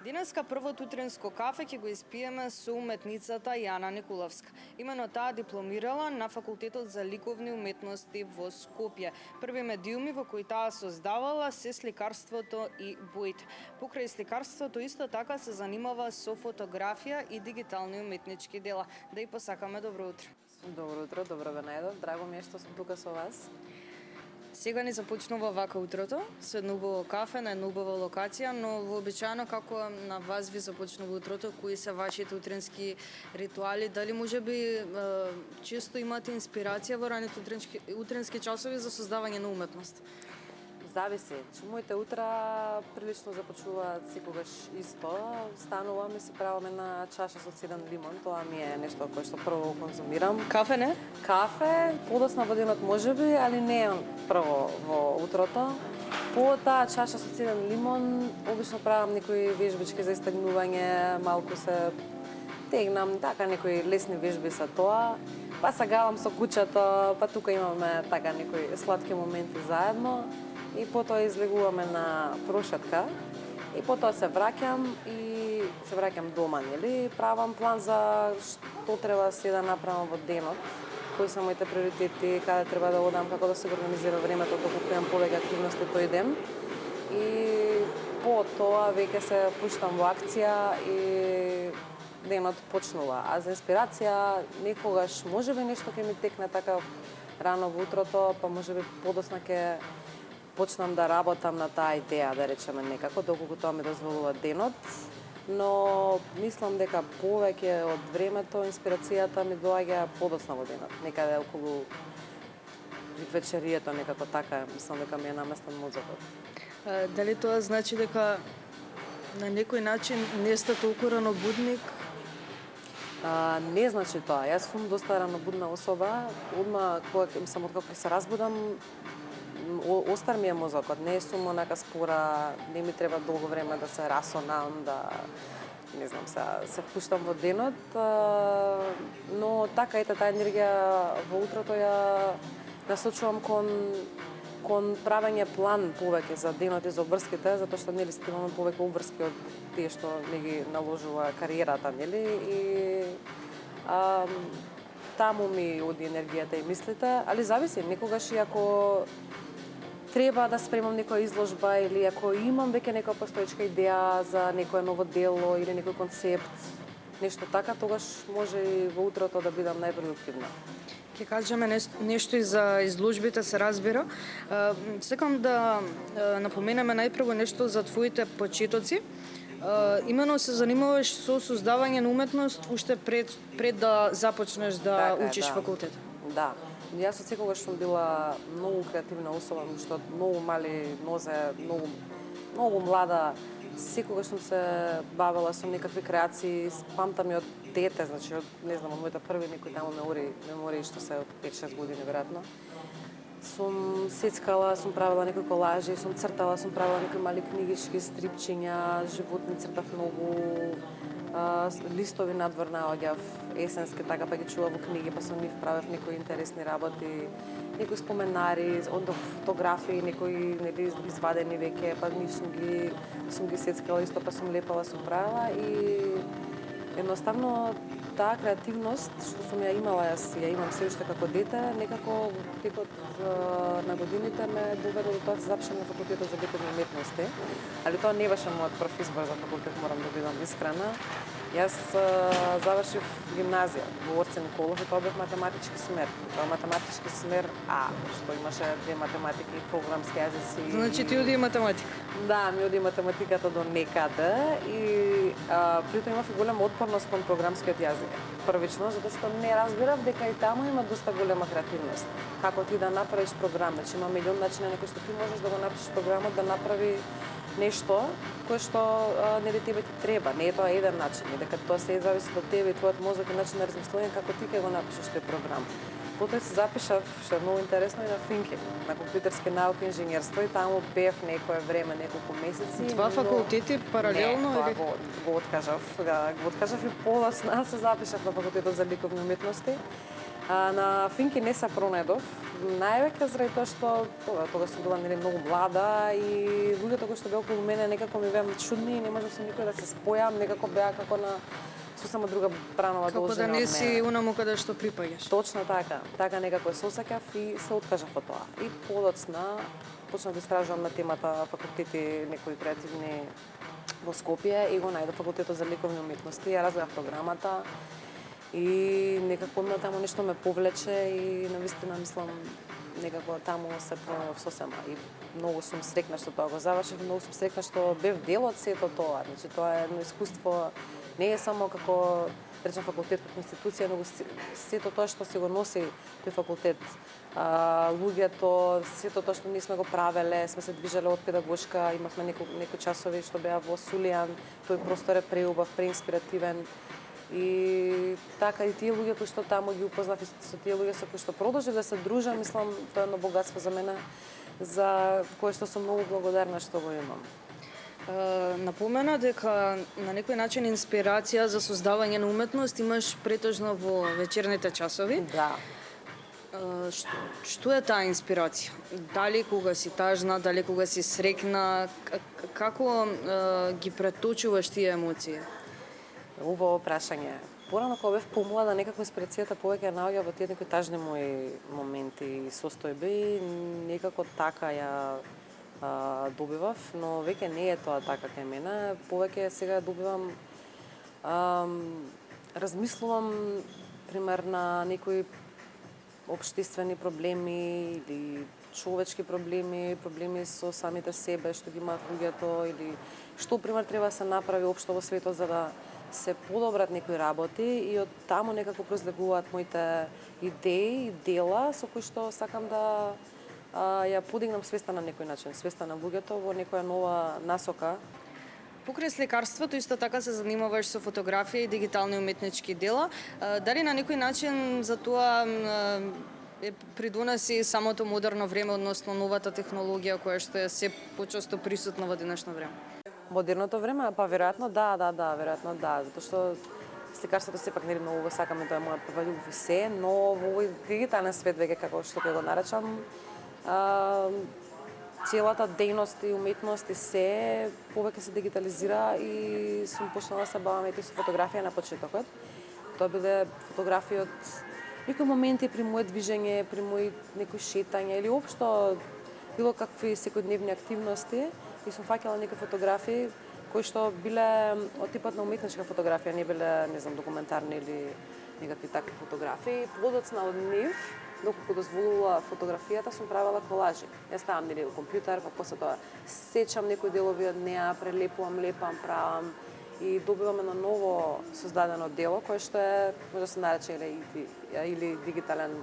Денеска првото утринско кафе ќе го испиеме со уметницата Јана Николовска. Имено таа дипломирала на Факултетот за ликовни уметности во Скопје. Први медиуми во кои таа создавала се сликарството и боите. Покрај сликарството исто така се занимава со фотографија и дигитални уметнички дела. Да и посакаме добро утро. Добро утро, добро ве најдов. Драго ми е што сум тука со вас. Сега ни започнува вака утрото, со едно убаво кафе на една убава локација, но вообичаено како на вас ви започнува утрото, кои се вашите утрински ритуали, дали можеби често имате инспирација во раните утрински часови за создавање на уметност? Зависи. Моите утра прилично започнуваат секогаш исто. Станувам и си правам една чаша со цеден лимон. Тоа ми е нешто кое што прво конзумирам. Кафе не? Кафе, подоцна во денот можеби, али не прво во утрото. По таа чаша со цеден лимон, обично правам некои вежбички за истегнување, малку се тегнам, така некои лесни вежби за тоа. Па се галам со куќата, па тука имаме така некои сладки моменти заедно. И потоа излегуваме на прошетка и потоа се враќам дома, нели? Правам план за што треба се да направам во денот, кои се моите приоритети, каде треба да одам, како да се организира времето доколку имам повеќе активности тој ден. И потоа веќе се пуштам во акција и денот почнува. А за инспирација некогаш можеби нешто ќе ми текне така рано во утрото, па можеби подоцна ќе почнам да работам на таа идеја, да речеме некако, доколку тоа ми дозволува денот. Но мислам дека повеќе од времето инспирацијата ми доаѓа подоцна во денот, некаде околу вечерието, некако така, мислам дека ми е наместен мозокот. Дали тоа значи дека на некој начин не сте толку ранобудник? Не значи тоа. Јас сум доста ранобудна особа. Одма кога откако се разбудам, остар ми е мозокот, не сум онака спора, не ми треба долго време да се расонам, да не знам, се впуштам во денот, но така ете таа енергија во утрото ја насочувам кон правење план повеќе за денот и за обврските, затоа што нели сте имаме повеќе обврски од тие што не ги наложува кариерата, нели? И таму ми оди енергијата и мислите, али зависи, некогаш и ако треба да спремам некоја изложба или ако имам веќе некоја постоечка идеја за некое ново дело или некој концепт, нешто така, тогаш може и во утрото да бидам најпродуктивна. Ќе кажеме нешто и за изложбите, се разбира. Сакам да напоменеме најпрво нешто за твоите почетоци. Имено се занимаваш со создавање на уметност уште пред да започнеш да учиш факултет. Да. Јас од секогаш сум била многу креативна особа, што од многу мали нозе, многу млада, секогаш сум се бавела со некакви креации, памтам и од дете, значи од не знам, од моите први некои таму мемории што се од 5-6 години веројатно. Сум сецкала, сум правила некои колажи, сум цртала, сум правила некои мали книгички, стрипчиња, животни цртав многу, листови надвор наоѓав, есенски, така па ги чував во книги, па со нив правев некои интересни работи, некои споменари, од фотографии, некои нели извадени веќе, па нив сум ги сецкала исто, па сум лепала, сум правила и едноставно таа креативност што сум ја имала, јас ја имам се уште како дете, некако во текот на годините ме доведе до тоа да запишам на Факултетот за ликовни уметности, али тоа не беше мојот прв избор за факултет, морам да бидам искрена. Јас завршив гимназија во Орце Николов и тоа бев математички смер. Тоа математички смер А, што имаше две математики и програмски јазици. Значи ти оди математика? Да, ми оди математиката до некаде и притоа имав и голема отпорност кон програмскиот јазик. Првично, затоа што не разбирав дека и таму има доста голема креативност. Како ти да направиш програм, значи има милион начини на кои што ти можеш да го напишеш програмот да направи нешто кое што нели тебе ти треба, не е тоа еден начин, дека тоа се зависи од тебе и твојот мозок и начин на размислување како ти ќе го напишеш тој програм. Потоа се запишав, што е многу интересно, и на ФИНКИ, на компјутерски науки и инженерство, и таму бев некое време, неколку месеци. Два факултети паралелно? Не, тоа го откажав. Го откажав и подоцна се запишав на Факултетот за ликовни уметности. На ФИНКИ не се пронајдов, Највеќе заради тоа што тогаш сум била нели многу млада и луѓето кои што беа околу мене некако ми беа чудни и не можам со никој да се спојам, некако беа како на сосема друга бранова должина од Како да не мене. си унаму каде што припаѓаш. Точно така. Така некако се осеќав и се откажав од тоа. И подоцна почнав да истражувам на темата факултети некои креативни во Скопје и го најдов факултетот за ликовни уметности. Ја разгледав програмата и некако одма таму нешто ме повлече и навистина мислам некако таму се пронајдов сосема и многу сум среќна што тоа го завршив, многу сум среќна што бев дел од сето тоа. Значи тоа е едно искуство, не е само како речем факултет како институција, но сето тоа што се го носи тој факултет. Луѓето, сето тоа што ние сме го правеле, сме се движеле од педагошка, имавме некои часови што беа во Сулијан, тој простор е преубав, преинспиративен. И така и тие луѓе кои што таму ги упознав и со тие луѓе со кои што продолжив да се дружам, мислам тоа е едно богатство за мене, за кое што сум многу благодарна што го имам. Напомена дека на некој начин инспирација за создавање на уметност имаш претежно во вечерните часови. Да. Што е таа инспирација? Дали кога си тажна, дали кога си среќна, како ги преточуваш тие емоции? Убаво прашање. Порано кога бев помлада, некако инспирацијата повеќе ја наоѓа во тие некои тажни мои моменти и состојби, некако така ја добивав, но веќе не е тоа така кај мене. Повеќе сега ја добивам, размислувам, пример, на некои општествени проблеми или човечки проблеми, проблеми со самите себе, што ги имаат луѓето, или што, пример, треба да се направи општо во светот за да се подобрат некои работи и од таму некако произлегуваат моите идеи и дела со кои што сакам да ја подигнам свеста на некој начин, свеста на луѓето во некоја нова насока. Покрај слекарството исто така се занимаваш со фотографија и дигитални уметнички дела. Дали на некој начин за тоа придонеси самото модерно време, односно новата технологија која што е се почесто присутна во денешно време? Модерното време, па веројатно да, веројатно да, затоа што слекарството сепак нели многу го сакаме, тоа е моја прва љубов и се, но во овој дигитален свет веќе како што ќе го наречам, целата дејност и уметност и се повеќе се дигитализира и сум почнала да се бавам и со фотографија на почетокот. Тоа биле фотографии од некои моменти при моје движење, при мои некои шетање или општо било какви секојдневни активности и сум фаќала некои фотографии кои што биле од типот на уметничка фотографија, не биле, не знам, документарни или некакви такви фотографии. Подоцна од нив, доколку дозволува фотографијата, сум правела колажи. Ја ставам нели во компјутер, па после тоа сечам некои делови од неа, прелепувам, лепам, правам и добивам едно ново создадено дело кое што е, може да се нарече или дигитален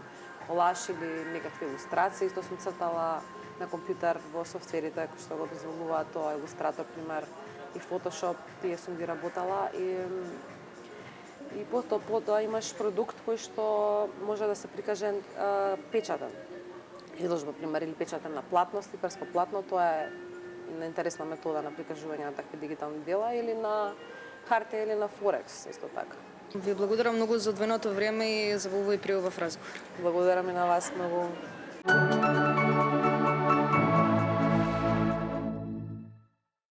колаж или некакви илустрации. Исто сум цртала на компјутер во софтверите кои што го дозволуваат тоа, Илустратор, пример, и Photoshop, тие сум ги работала и потоа имаш продукт кој што може да се прикаже печатен. Изложба, пример, или печатен на платно, сликарско платно, тоа е интересна метода на прикажување на такви дигитални дела, или на хартија или на Форекс, исто така. Ви благодарам многу за одвоеното време и за овој приубав разговор. Благодарам и на вас многу.